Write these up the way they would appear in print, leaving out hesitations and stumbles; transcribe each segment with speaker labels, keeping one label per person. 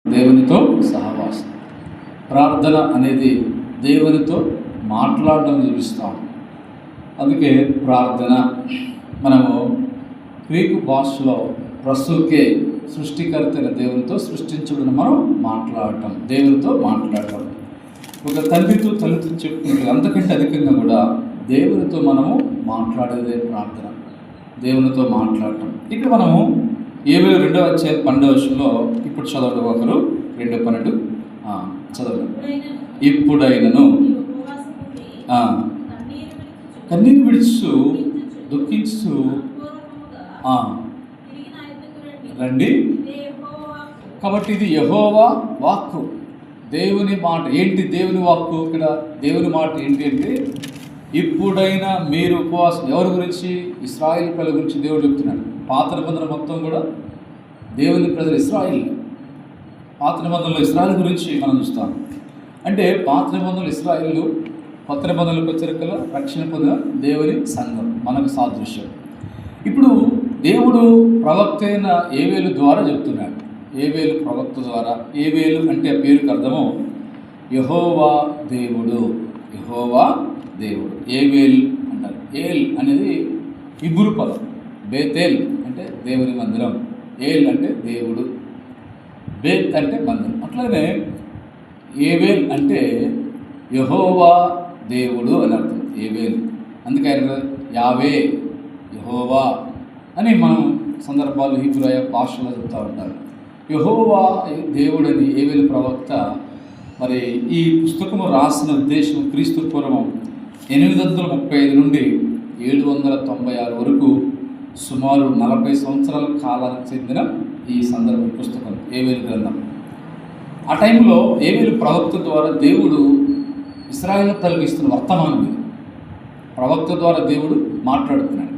Speaker 1: దేవునితో సహవాసం. ప్రార్థన అనేది దేవునితో మాట్లాడడం చూపిస్తాం. అందుకే ప్రార్థన మనము గ్రీకు భాషలో ప్రస్తుకే సృష్టికర్తైన దేవునితో సృష్టించబడిన మనం మాట్లాడటం, దేవునితో మాట్లాడటం. ఒక తల్లితో చెప్పుకుంటే అంతకంటే అధికంగా కూడా దేవునితో మనము మాట్లాడేదే ప్రార్థన, దేవునితో మాట్లాడటం. ఇక్కడ మనము 2వ అధ్యాయం 12వ వచనంలో ఇప్పుడు చదవడం, ఒకరు 2:12 చదవండి. ఇప్పుడైనను కన్నీరు విడుచు దుఃఖించు రండి. కాబట్టి ఇది యెహోవా వాక్కు, దేవుని మాట. ఏంటి దేవుని వాక్కు? ఇక్కడ దేవుని మాట ఏంటి అంటే, ఇప్పుడైనా మీరు ఉపవాసం. ఎవరి గురించి? ఇశ్రాయేలు ప్రజల గురించి దేవుడు చెప్తున్నాడు. పాత నిబంధన మొత్తం కూడా దేవుని ప్రజలు ఇశ్రాయేల్. పాత నిబంధనలో ఇశ్రాయేల్ గురించి మనం చూస్తాం. అంటే పాత నిబంధనలు ఇశ్రాయేలు, కొత్త నిబంధనలకు వచ్చరికల రక్షణ పొందిన దేవుని సంఘం, మనకు సాదృశ్యం. ఇప్పుడు దేవుడు ప్రవక్త అయిన ఏవేలు ద్వారా చెప్తున్నాడు. ఏవేలు ప్రవక్త ద్వారా. ఏవేలు అంటే ఆ పేరుకి అర్థము యెహోవా దేవుడు, యెహోవా దేవుడు. ఏవేల్ అంటారు. ఏల్ అనేది ఇబ్రూ పదం. బేతేల్ అంటే దేవుని మందిరం, ఏల్ అంటే దేవుడు, బేత్ అంటే మందిరం. అట్లానే ఏవేల్ అంటే యెహోవా దేవుడు అని అర్థం. ఏవేల్ అందుకే ఆయన యావే, యెహోవా అని మనం సందర్భాలు హీబ్రూ భాషలో చెప్తూ ఉంటారు. యెహోవా దేవుడని ఏవేలు ప్రవక్త. మరి ఈ పుస్తకము రాసిన ఉద్దేశం క్రీస్తు పూర్వం 835 నుండి 796 వరకు సుమారు 40 సంవత్సరాల కాలానికి చెందిన ఈ సందర్భ పుస్తకం ఏవేలు గ్రంథం. ఆ టైంలో ఏవేలు ప్రవక్త ద్వారా దేవుడు ఇశ్రాయేలు తొలగిస్తున్న వర్తమానం ఇది. ప్రవక్త ద్వారా దేవుడు మాట్లాడుతున్నాడు.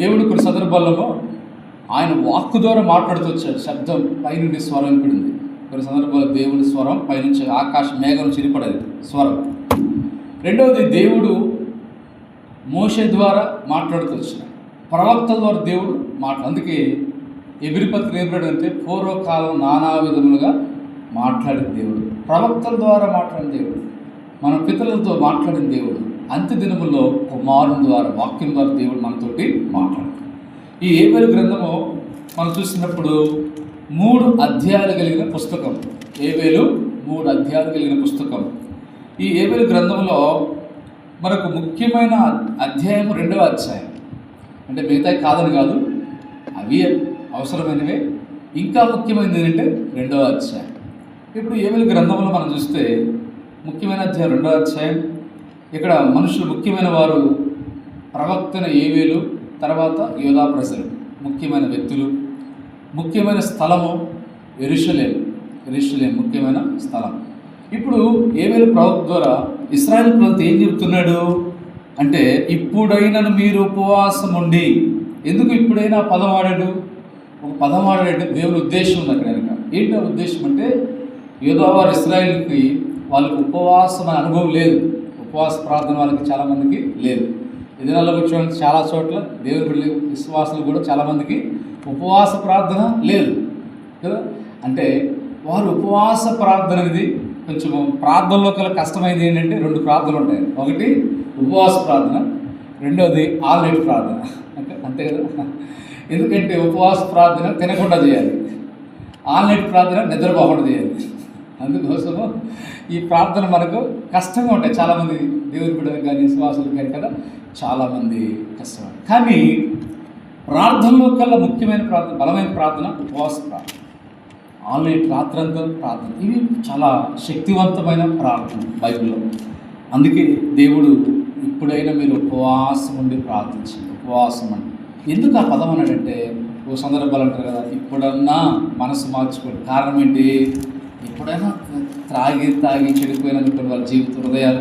Speaker 1: దేవుడు కొన్ని సందర్భాలలో ఆయన వాక్కు ద్వారా మాట్లాడుతూ వచ్చాడు. శబ్దం పైనుండి స్వరం వినపడింది. కొన్ని సందర్భాల్లో దేవుడి స్వరం పైనుంచి ఆకాశ మేఘం చిరిపడేది స్వరం. రెండవది దేవుడు మోషే ద్వారా మాట్లాడుతూ వచ్చినాడు. ప్రవక్త ద్వారా దేవుడు అందుకే ఎబిరిపత్రిక ఏర్పడంటే పూర్వకాలం నానా విధములుగా మాట్లాడిన దేవుడు, ప్రవక్తల ద్వారా మాట్లాడిన దేవుడు, మన పితరులతో మాట్లాడిన దేవుడు, అంత్య దినముల్లో కుమారుని ద్వారా, వాక్యం ద్వారా దేవుడు మనతోటి మాట్లాడుతాడు. ఈ ఏవేలు గ్రంథము మనం చూసినప్పుడు 3 అధ్యాయాలు కలిగిన పుస్తకం. ఏవేలు 3 అధ్యాయాలు కలిగిన పుస్తకం. ఈ ఏవేలు గ్రంథంలో మనకు ముఖ్యమైన అధ్యాయం 2వ అధ్యాయం. అంటే మిగతా కాదని కాదు, అవి అవసరమైనవే. ఇంకా ముఖ్యమైనది ఏంటంటే 2వ అధ్యాయం. ఇప్పుడు ఏవేలు గ్రంథంలో మనం చూస్తే ముఖ్యమైన అధ్యాయం 2వ అధ్యాయం. ఇక్కడ మనుషులు ముఖ్యమైన వారు ప్రవక్తన ఏవేలు, తర్వాత యూదా ప్రజలు, ముఖ్యమైన వ్యక్తులు. ముఖ్యమైన స్థలము యెరూషలేము. ముఖ్యమైన స్థలం. ఇప్పుడు ఏవేలు ప్రవక్త ద్వారా ఇశ్రాయేలు ప్రవక్త ఏం చెబుతున్నాడు అంటే, ఇప్పుడైనా మీరు ఉపవాసం ఉండి. ఎందుకు ఇప్పుడైనా పదం వాడాడు? ఒక పదం వాడాడంటే దేవుని ఉద్దేశం ఉంది అక్కడ వెనక. ఏంటో ఉద్దేశం అంటే, యూదావారు ఇశ్రాయేలుకి వాళ్ళకి ఉపవాసం అనే అనుభవం లేదు. ఉపవాస ప్రార్థన వాళ్ళకి చాలామందికి లేదు. ఈ దినాల్లో కూర్చోండి, చాలా చోట్ల దేవుని బిడ్డల విశ్వాసులు కూడా చాలామందికి ఉపవాస ప్రార్థన లేదు కదా. అంటే వారు ఉపవాస ప్రార్థన అనేది కొంచెం ప్రార్థనలో కల కష్టమైంది ఏంటంటే, 2 ప్రార్థనలు ఉంటాయి. ఒకటి ఉపవాస ప్రార్థన, రెండవది ఆల్ నైట్ ప్రార్థన. అంతే కదా. ఎందుకంటే ఉపవాస ప్రార్థన తినకుండా చేయాలి, ఆల్ నైట్ ప్రార్థన నిద్రపోకుండా చేయాలి. అందుకోసము ఈ ప్రార్థన మనకు కష్టంగా ఉంటాయి. చాలామంది దేవుని బిడ్డలకు కానీ విశ్వాసులకు కానీ కదా, చాలామంది కష్టం. కానీ ప్రార్థనలో కల్లా ముఖ్యమైన ప్రార్థన, బలమైన ప్రార్థన ఉపవాస ప్రార్థన, ఆల్ నైట్ రాత్రంతా ప్రార్థన. ఇవి చాలా శక్తివంతమైన ప్రార్థన బైబిల్లో. అందుకే దేవుడు ఇప్పుడైనా మీరు ఉపవాసం ఉండి ప్రార్థించండి. ఉపవాసం అని ఎందుకు ఆ పదం అన్నాడంటే, ఓ సందర్భాలు అంటారు కదా, ఇప్పుడన్నా మనసు మార్చుకోండి. కారణం ఏంటి? ఎప్పుడైనా తాగి చెడిపోయినటువంటి వాళ్ళ జీవిత హృదయాలు,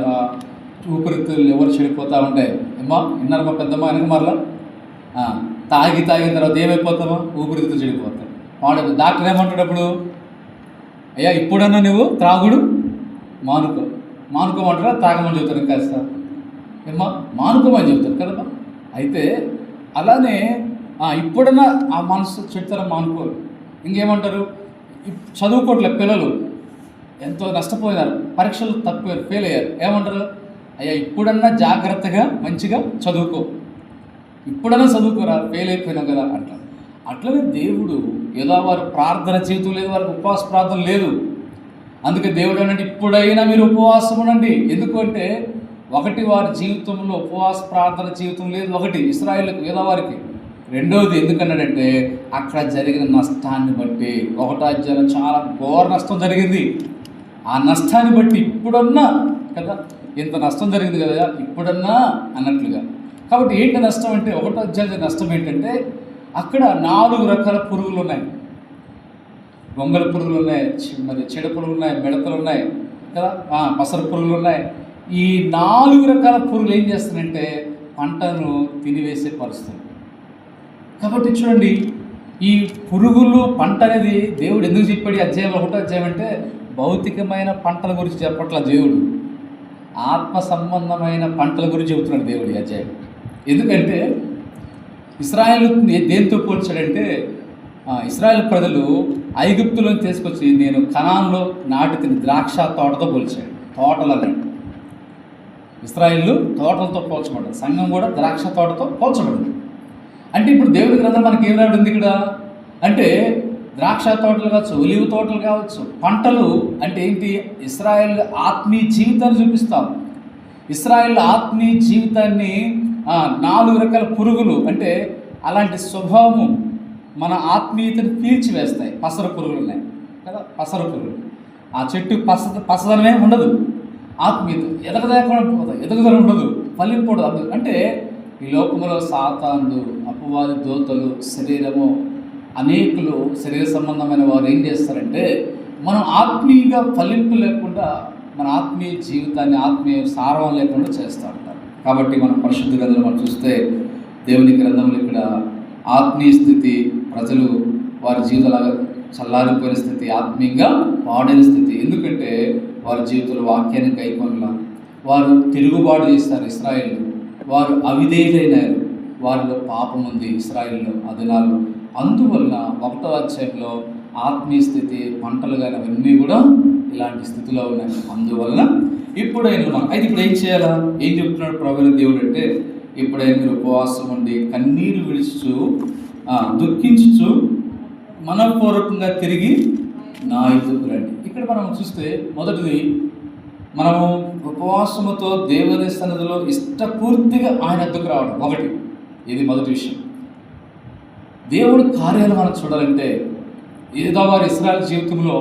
Speaker 1: ఊపిరితిత్తులు ఎవరు చెడిపోతూ ఉంటాయి. ఏమో విన్నారు మా పెద్దమ్మ వెనక మరలా తాగిన తర్వాత ఏమైపోతామో ఊపిరితిత్తులు చెడిపోతాయి. వాడు డాక్టర్ ఏమంటాడప్పుడు, అయ్యా ఇప్పుడన్నా నువ్వు త్రాగుడు మానుకోమంటారా, తాగమని చెబుతారు. కాస్త ఏమో మానుకోమని చెబుతారు కదమ్మా. అయితే అలానే ఇప్పుడన్నా ఆ మనసు చెడుతనం మానుకోరు. ఇంకేమంటారు, చదువుకోవట్లే పిల్లలు ఎంతో నష్టపోయినారు, పరీక్షలు తప్పిపోయారు, ఫెయిల్ అయ్యారు. ఏమంటారు? అయ్యా ఇప్పుడన్నా జాగ్రత్తగా మంచిగా చదువుకో, ఇప్పుడన్నా చదువుకోరా, ఫెయిల్ అయిపోయినావు కదా అంటారు. అట్లనే దేవుడు ఏదో వారు ప్రార్థన జీవితం లేదు, వారికి ఉపవాస ప్రార్థన లేదు. అందుకే దేవుడు అనంటే ఇప్పుడైనా మీరు ఉపవాసం ఉండండి. ఎందుకంటే ఒకటి, వారి జీవితంలో ఉపవాస ప్రార్థన జీవితం లేదు, ఒకటి ఇశ్రాయేలుకు ఏదో వారికి. రెండవది ఎందుకన్నాడంటే అక్కడ జరిగిన నష్టాన్ని బట్టి. 1వ అధ్యాయంలో చాలా ఘోర నష్టం జరిగింది. ఆ నష్టాన్ని బట్టి ఇప్పుడన్నా కదా, ఇంత నష్టం జరిగింది కదా ఇప్పుడన్నా అన్నట్లుగా. కాబట్టి ఏంటి నష్టం అంటే 1వ అధ్యాయం నష్టం ఏంటంటే అక్కడ 4 రకాల పురుగులు ఉన్నాయి. గొంగళ పురుగులు ఉన్నాయి, మరి చెడ పురుగులు ఉన్నాయి, మిడతలు ఉన్నాయి కదా, పసర పురుగులు ఉన్నాయి. ఈ 4 రకాల పురుగులు ఏం చేస్తాయంటే పంటను తినివేసే పరిస్థితి. కాబట్టి చూడండి, ఈ పురుగులు పంట అనేది దేవుడు ఎందుకు చెప్పాడు ఈ అధ్యాయం 1వ అధ్యాయం అంటే భౌతికమైన పంటల గురించి చెప్పట్ల దేవుడు, ఆత్మ సంబంధమైన పంటల గురించి చెబుతున్నాడు దేవుడు ఈ అధ్యాయం. ఎందుకంటే ఇశ్రాయేలు దేంతో పోల్చాడంటే ఇశ్రాయేల్ ప్రజలు ఐగుప్తులను తీసుకొచ్చి నేను కనాన్లో నాటుతున్న ద్రాక్ష తోటతో పోల్చాడు. తోటలు అన్నాడు. ఇశ్రాయేలు తోటలతో పోల్చబడ్డాడు, సంఘం కూడా ద్రాక్ష తోటతో పోల్చబడింది. అంటే ఇప్పుడు దేవుడి గ్రంథం మనకి ఏం రాబడింది ఇక్కడ అంటే ద్రాక్ష తోటలు కావచ్చు, ఒలివ తోటలు కావచ్చు, పంటలు అంటే ఏంటి? ఇశ్రాయేల్ ఆత్మీయ జీవితాన్ని చూపిస్తాం. ఇశ్రాయేల్ ఆత్మీయ జీవితాన్ని 4 రకాల పురుగులు అంటే అలాంటి స్వభావము మన ఆత్మీయతను పీల్చివేస్తాయి. పసర పురుగులు ఉన్నాయి కదా, పసర పురుగులు. ఆ చెట్టు పసదనమే ఉండదు, ఆత్మీయత ఎదగదల ఉండదు, ఫలింపు ఉండదు. అంటే ఈ లోకంలో సాతానుడు, అపవాది దూతలు, శరీరము, అనేకులు శరీర సంబంధమైన వారు ఏం చేస్తారంటే మనం ఆత్మీయంగా ఫలింపు లేకుండా మన ఆత్మీయ జీవితాన్ని ఆత్మీయ సారం లేకుండా చేస్తూ ఉంటారు. కాబట్టి మనం పరిశుద్ధ గ్రంథంలో మనం చూస్తే దేవుని గ్రంథంలో ఇక్కడ ఆత్మీయ స్థితి, ప్రజలు వారి జీవితాలు చల్లారిపోయిన స్థితి, ఆత్మీయంగా పాడైన స్థితి. ఎందుకంటే వారి జీవితంలో వాక్యాన్ని గైకొనలా, వారు తిరుగుబాటు చేస్తారు ఇశ్రాయేలు, వారు అవిధేయులైనారు, వారిలో పాపం ఉంది ఇశ్రాయేల్లో ఆ దినాల్లో. అందువల్ల 1వ అధ్యాయంలో ఆత్మీయ స్థితి, పంటలు కానీ అవన్నీ కూడా ఇలాంటి స్థితిలో ఉన్నాయి. అందువలన ఇప్పుడైనా మనం అయితే ఇప్పుడు ఏం చేయాలా? ఏం చెప్తున్నాడు ప్రభువైన దేవుడు అంటే ఇప్పుడైనా మీరు ఉపవాసం ఉండి కన్నీరు విడుచు దుఃఖించు మనపూర్వకంగా తిరిగి నా ఎదుకు రండి. ఇక్కడ మనం చూస్తే మొదటిది మనము ఉపవాసముతో దేవుని సన్నిధిలో ఇష్టపూర్తిగా ఆయన ఎద్దుకు రావడం ఒకటి. ఇది మొదటి విషయం. దేవుడి కార్యాలు మనం చూడాలంటే ఏదో వారి ఇశ్రాయేలు జీవితంలో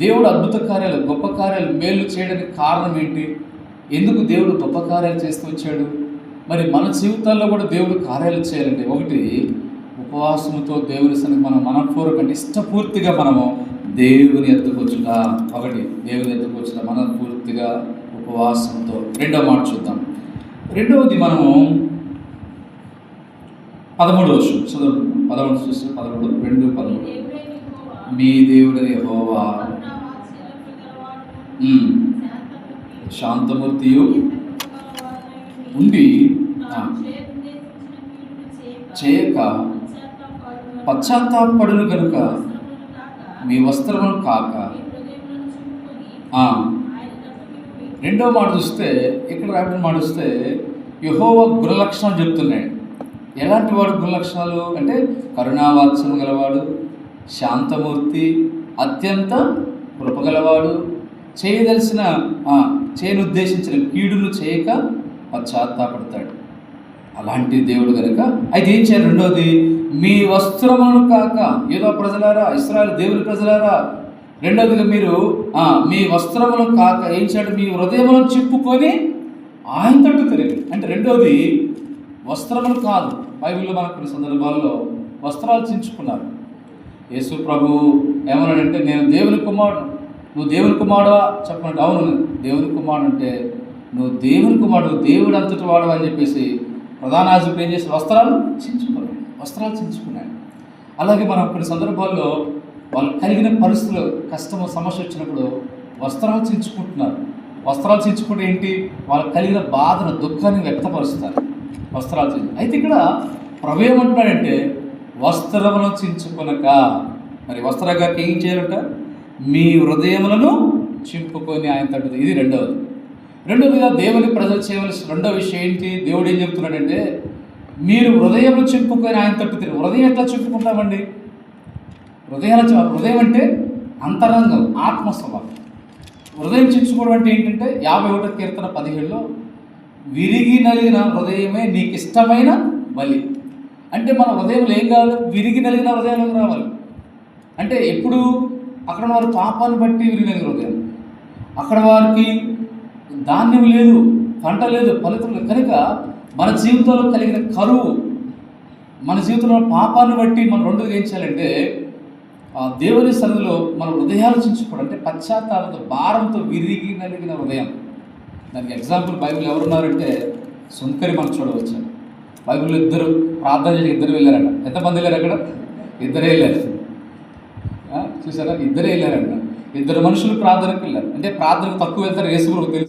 Speaker 1: దేవుడు అద్భుత కార్యాలు, గొప్ప కార్యాలు, మేలు చేయడానికి కారణం ఏంటి? ఎందుకు దేవుడు గొప్ప కార్యాలు చేస్తూ వచ్చాడు? మరి మన జీవితాల్లో కూడా దేవుడు కార్యాలు చేయాలంటే ఒకటి ఉపవాసముతో దేవుని సన్నిధి మనం మనపూర్వకంగా ఇష్టపూర్తిగా మనము దేవుని ఎత్తుకొచ్చుట ఒకటి. దేవుని ఎత్తుకొచ్చుట మనపూర్తిగా ఉపవాసంతో. రెండవ మాట చూద్దాం. రెండవది మనము 13వ చదువు 2:13 మీ దేవుడని యెహోవా శాంతమూర్తియు ఉండి చేయక పశ్చాత్తాపడును కనుక మీ వస్త్రములు కాక. రెండవ మాట చూస్తే ఇక్కడ రాబడిన మాట చూస్తే యెహోవా గుణలక్షణాలు చెప్తున్నాడు. ఎలాంటి వాడు గుణలక్షణాలు అంటే కరుణావాత్సల్యం గలవాడు, శాంతమూర్తి, అత్యంత కృపగలవాడు, చేయనుద్దేశించిన కీడును చేయక పశ్చాత్తాపడతాడు. అలాంటి దేవుడు కనుక అయితే ఏం చేయాలి? రెండవది మీ వస్త్రములను కాక. ఏదో ప్రజలారా, ఇశ్రాయేలు దేవుని ప్రజలారా, రెండవదిగా మీరు మీ వస్త్రములను కాక ఏం చేయాలి? మీ హృదయములను చెప్పుకొని ఆయన తట్టు తిరిగి. అంటే రెండవది వస్త్రములు కాదు. బైబిల్లో మనకు కొన్ని సందర్భాల్లో వస్త్రాలు చించుకున్నారు. యేసు ప్రభు ఏమన్నాడంటే నేను దేవుని కుమారుడు, నువ్వు దేవుని కుమారుడువా చెప్పండి. అవును దేవుని కుమారుడు అంటే నువ్వు దేవుని కుమారుడు, దేవుడు అంతటి వాడు అని చెప్పేసి ప్రధాన యాజకుడు ఏం చేసి వస్త్రాలు చించుకున్నాడు. అలాగే మనం కొన్ని సందర్భాల్లో వాళ్ళు కలిగిన పరిస్థితులు, కష్టము, సమస్య వచ్చినప్పుడు వస్త్రాలు చించుకుంటున్నారు. వస్త్రాలు చించుకుంటే ఏంటి? వాళ్ళకి కలిగిన బాధను, దుఃఖాన్ని వ్యక్తపరుస్తారు వస్త్రాలు చించు. అయితే ఇక్కడ ప్రభు ఏమంటున్నాడంటే వస్త్రములను చించుకొనక. మరి వస్త్రాగారికి ఏం చేయాలంట? మీ హృదయములను చింపుకొని ఆయన తట్టుతుంది. ఇది రెండవదిగా దేవుని ప్రజలు చేయవలసిన రెండవ విషయం ఏంటి? దేవుడు ఏం చెప్తున్నాడంటే, మీరు హృదయం చింపుకొని ఆయన తట్టుతుంది. హృదయం ఎట్లా చింపుకుంటామండి? హృదయం అంటే అంతరంగం, ఆత్మస్వభావం. హృదయం చించుకోవడం అంటే ఏంటంటే 51వ కీర్తన 17లో విరిగి నలిగిన హృదయమే నీకు ఇష్టమైన బలి. అంటే మన హృదయంలో ఏం కావాలి? విరిగి నలిగిన హృదయంలోకి రావాలి. అంటే ఎప్పుడు అక్కడ వారు పాపాన్ని బట్టి విరిగి నలిగిన హృదయం, అక్కడ వారికి ధాన్యం లేదు, పంట లేదు, ఫలితం లేదు. కనుక మన జీవితంలో కలిగిన కరువు, మన జీవితంలో పాపాన్ని బట్టి మనం రెండుగా ఏం చేయాలంటే దేవుని సన్నిధిలో మన హృదయాలు చించుకోవడం. అంటే పశ్చాత్తాపంతో, భారంతో విరిగి నలిగిన హృదయం. దానికి ఎగ్జాంపుల్ బైబిల్ ఎవరున్నారంటే సుంకరి మనం చూడవచ్చు. బైబిల్లో ఇద్దరు ప్రార్థన చేసి ఇద్దరు వెళ్ళారంట. ఎంతమంది వెళ్ళారు అక్కడ? ఇద్దరే వెళ్ళారు. చూసారా? ఇద్దరే వెళ్ళారంట. ఇద్దరు మనుషులు ప్రార్థనకు వెళ్ళారు. అంటే ప్రార్థనకు తక్కువ వెళ్తారు, యేసు ప్రభువుకు తెలుసు.